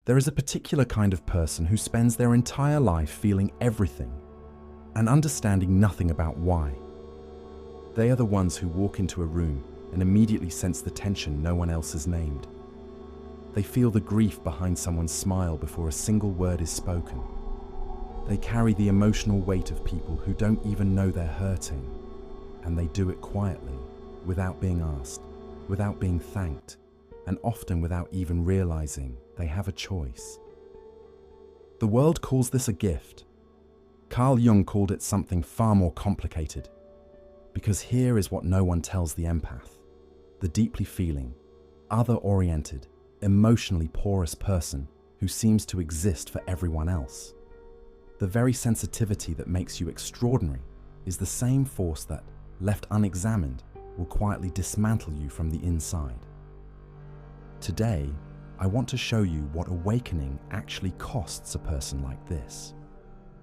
There is a particular kind of person who spends their entire life feeling everything and understanding nothing about why. They are the ones who walk into a room and immediately sense the tension no one else has named. They feel the grief behind someone's smile before a single word is spoken. They carry the emotional weight of people who don't even know they're hurting, and they do it quietly, without being asked, without being thanked, and often without even realizing they have a choice. The world calls this a gift. Carl Jung called it something far more complicated, because here is what no one tells the empath, the deeply feeling, other-oriented, emotionally porous person who seems to exist for everyone else. The very sensitivity that makes you extraordinary is the same force that, left unexamined, will quietly dismantle you from the inside. Today, I want to show you what awakening actually costs a person like this.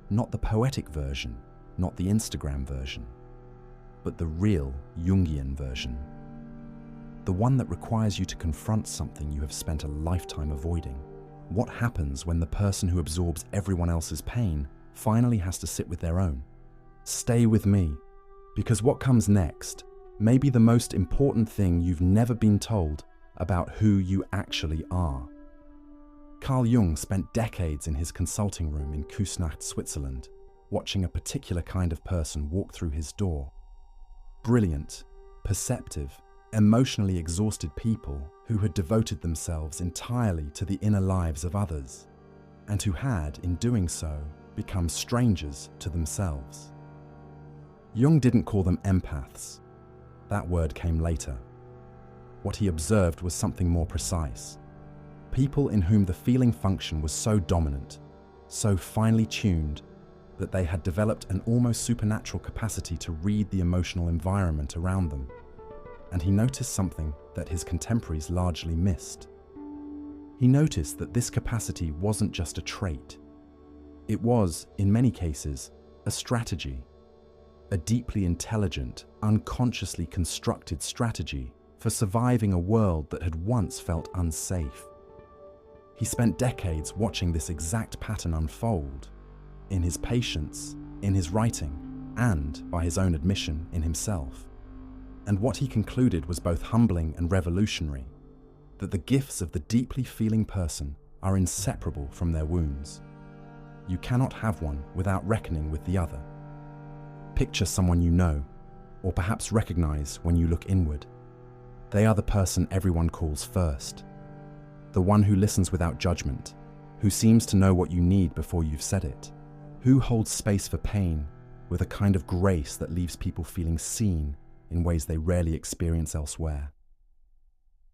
Not the poetic version, not the Instagram version, but the real Jungian version. The one that requires you to confront something you have spent a lifetime avoiding. What happens when the person who absorbs everyone else's pain finally has to sit with their own? Stay with me, because what comes next may be the most important thing you've never been told about who you actually are. Carl Jung spent decades in his consulting room in Küsnacht, Switzerland, watching a particular kind of person walk through his door. Brilliant, perceptive, emotionally exhausted people who had devoted themselves entirely to the inner lives of others, and who had, in doing so, become strangers to themselves. Jung didn't call them empaths. That word came later. What he observed was something more precise. People in whom the feeling function was so dominant, so finely tuned, that they had developed an almost supernatural capacity to read the emotional environment around them. And he noticed something that his contemporaries largely missed. He noticed that this capacity wasn't just a trait. It was, in many cases, a strategy. A deeply intelligent, unconsciously constructed strategy for surviving a world that had once felt unsafe. He spent decades watching this exact pattern unfold, in his patience, in his writing, and, by his own admission, in himself. And what he concluded was both humbling and revolutionary, that the gifts of the deeply feeling person are inseparable from their wounds. You cannot have one without reckoning with the other. Picture someone you know, or perhaps recognize when you look inward. They are the person everyone calls first. The one who listens without judgment, who seems to know what you need before you've said it, who holds space for pain with a kind of grace that leaves people feeling seen in ways they rarely experience elsewhere.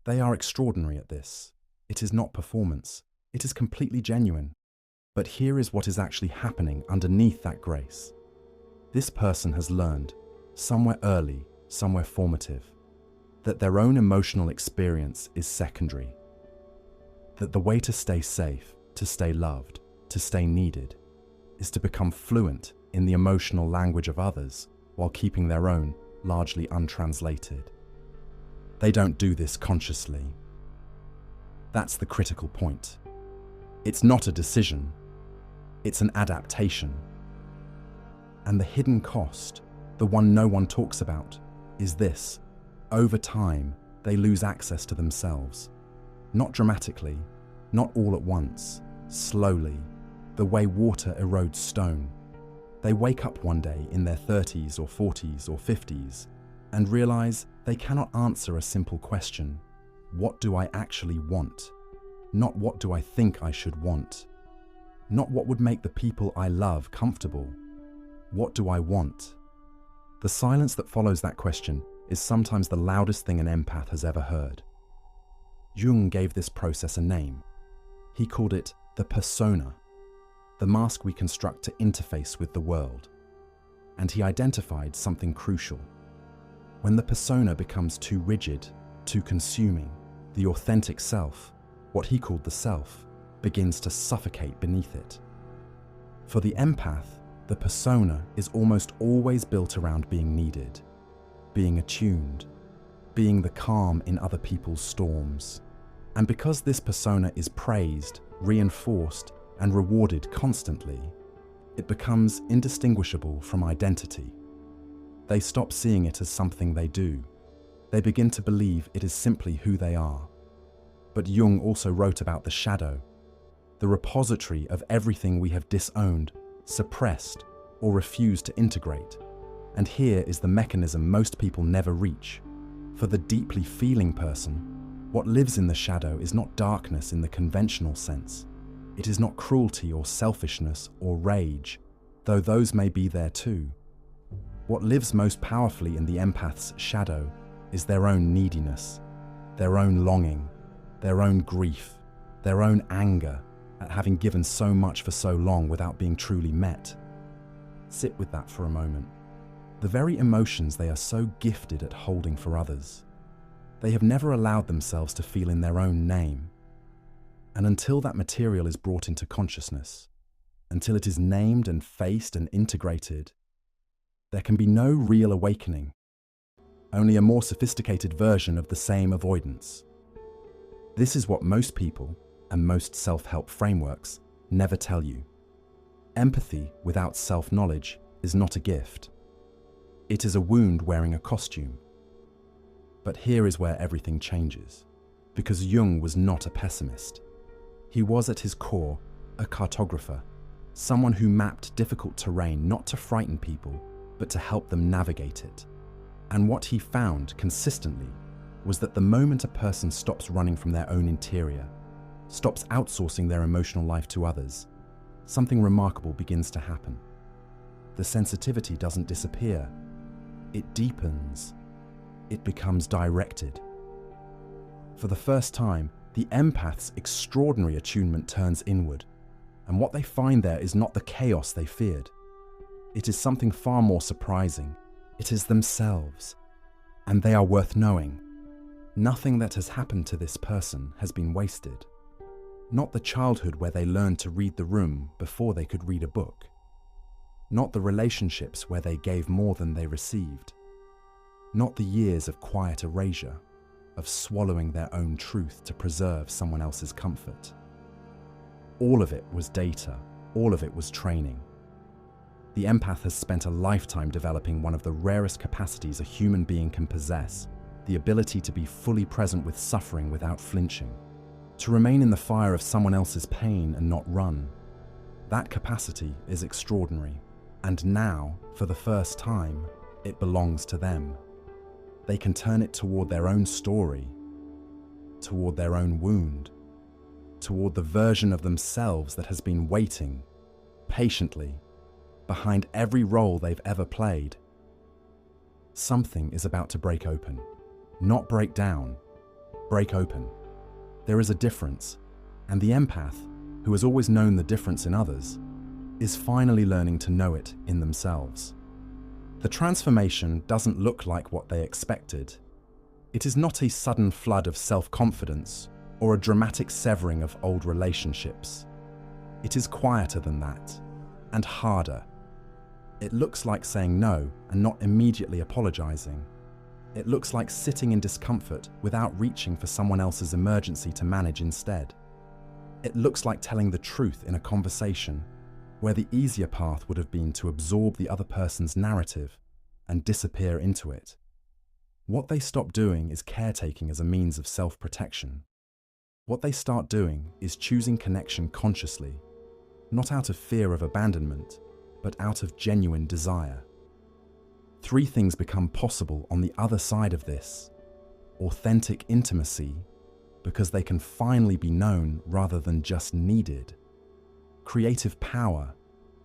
They are extraordinary at this. It is not performance. It is completely genuine. But here is what is actually happening underneath that grace. This person has learned, somewhere early, somewhere formative, that their own emotional experience is secondary. That the way to stay safe, to stay loved, to stay needed, is to become fluent in the emotional language of others while keeping their own largely untranslated. They don't do this consciously. That's the critical point. It's not a decision, it's an adaptation. And the hidden cost, the one no one talks about, is this. Over time, they lose access to themselves. Not dramatically, not all at once, slowly, the way water erodes stone. They wake up one day in their 30s or 40s or 50s and realize they cannot answer a simple question. What do I actually want? Not what do I think I should want? Not what would make the people I love comfortable? What do I want? The silence that follows that question is sometimes the loudest thing an empath has ever heard. Jung gave this process a name. He called it the persona, the mask we construct to interface with the world. And he identified something crucial. When the persona becomes too rigid, too consuming, the authentic self, what he called the self, begins to suffocate beneath it. For the empath, the persona is almost always built around being needed, being attuned, being the calm in other people's storms. And because this persona is praised, reinforced, and rewarded constantly, it becomes indistinguishable from identity. They stop seeing it as something they do. They begin to believe it is simply who they are. But Jung also wrote about the shadow, the repository of everything we have disowned, suppressed, or refused to integrate. And here is the mechanism most people never reach. For the deeply feeling person, what lives in the shadow is not darkness in the conventional sense. It is not cruelty or selfishness or rage, though those may be there too. What lives most powerfully in the empath's shadow is their own neediness, their own longing, their own grief, their own anger at having given so much for so long without being truly met. Sit with that for a moment. The very emotions they are so gifted at holding for others. They have never allowed themselves to feel in their own name. And until that material is brought into consciousness, until it is named and faced and integrated, there can be no real awakening, only a more sophisticated version of the same avoidance. This is what most people and most self-help frameworks never tell you. Empathy without self-knowledge is not a gift. It is a wound wearing a costume. But here is where everything changes, because Jung was not a pessimist. He was at his core a cartographer, someone who mapped difficult terrain not to frighten people, but to help them navigate it. And what he found consistently was that the moment a person stops running from their own interior, stops outsourcing their emotional life to others, something remarkable begins to happen. The sensitivity doesn't disappear. It deepens. It becomes directed. For the first time, the empath's extraordinary attunement turns inward, and what they find there is not the chaos they feared. It is something far more surprising. It is themselves, and they are worth knowing. Nothing that has happened to this person has been wasted. Not the childhood where they learned to read the room before they could read a book. Not the relationships where they gave more than they received. Not the years of quiet erasure, of swallowing their own truth to preserve someone else's comfort. All of it was data, all of it was training. The empath has spent a lifetime developing one of the rarest capacities a human being can possess, the ability to be fully present with suffering without flinching, to remain in the fire of someone else's pain and not run. That capacity is extraordinary, and now, for the first time, it belongs to them. They can turn it toward their own story, toward their own wound, toward the version of themselves that has been waiting, patiently, behind every role they've ever played. Something is about to break open. Not break down, break open. There is a difference, and the empath, who has always known the difference in others, is finally learning to know it in themselves. The transformation doesn't look like what they expected. It is not a sudden flood of self-confidence or a dramatic severing of old relationships. It is quieter than that, and harder. It looks like saying no and not immediately apologizing. It looks like sitting in discomfort without reaching for someone else's emergency to manage instead. It looks like telling the truth in a conversation where the easier path would have been to absorb the other person's narrative and disappear into it. What they stop doing is caretaking as a means of self-protection. What they start doing is choosing connection consciously, not out of fear of abandonment, but out of genuine desire. Three things become possible on the other side of this. Authentic intimacy, because they can finally be known rather than just needed. Creative power,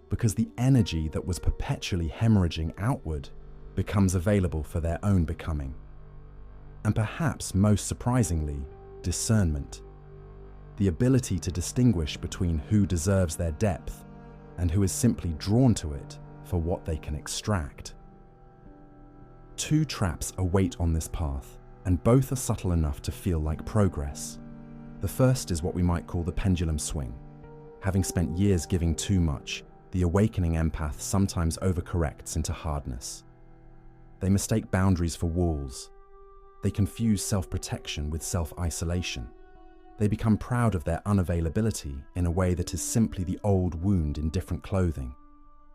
because the energy that was perpetually hemorrhaging outward becomes available for their own becoming. And perhaps most surprisingly, discernment. The ability to distinguish between who deserves their depth and who is simply drawn to it for what they can extract. Two traps await on this path, and both are subtle enough to feel like progress. The first is what we might call the pendulum swing. Having spent years giving too much, the awakening empath sometimes overcorrects into hardness. They mistake boundaries for walls. They confuse self-protection with self-isolation. They become proud of their unavailability in a way that is simply the old wound in different clothing.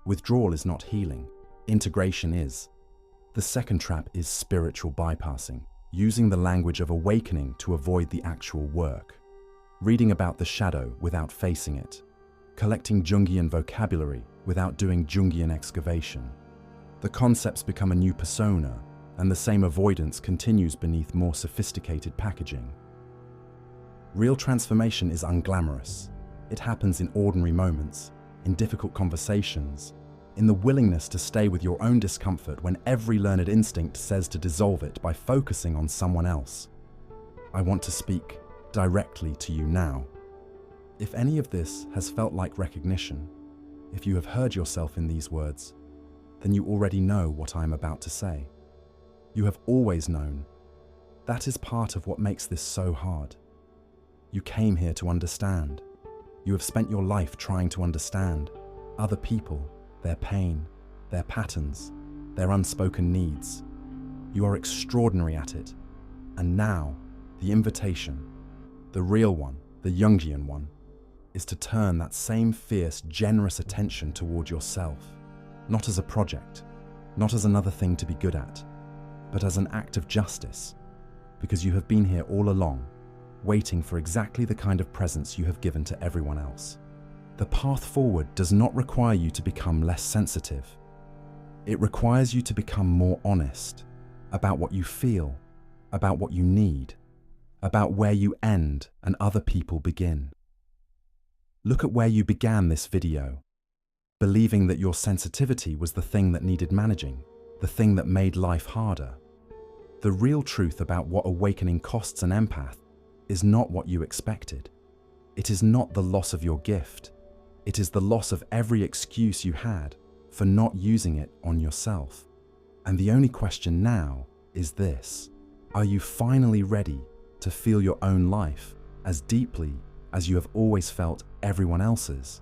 Withdrawal is not healing. Integration is. The second trap is spiritual bypassing, using the language of awakening to avoid the actual work. Reading about the shadow without facing it. Collecting Jungian vocabulary without doing Jungian excavation. The concepts become a new persona, and the same avoidance continues beneath more sophisticated packaging. Real transformation is unglamorous. It happens in ordinary moments, in difficult conversations, in the willingness to stay with your own discomfort when every learned instinct says to dissolve it by focusing on someone else. I want to speak directly to you now. If any of this has felt like recognition, if you have heard yourself in these words, then you already know what I am about to say. You have always known. That is part of what makes this so hard. You came here to understand. You have spent your life trying to understand other people, their pain, their patterns, their unspoken needs. You are extraordinary at it. And now, the invitation, the real one, the Jungian one, is to turn that same fierce, generous attention toward yourself, not as a project, not as another thing to be good at, but as an act of justice, because you have been here all along, waiting for exactly the kind of presence you have given to everyone else. The path forward does not require you to become less sensitive. It requires you to become more honest about what you feel, about what you need, about where you end and other people begin. Look at where you began this video, believing that your sensitivity was the thing that needed managing, the thing that made life harder. The real truth about what awakening costs an empath is not what you expected. It is not the loss of your gift. It is the loss of every excuse you had for not using it on yourself. And the only question now is this: are you finally ready to feel your own life as deeply as you have always felt everyone else's?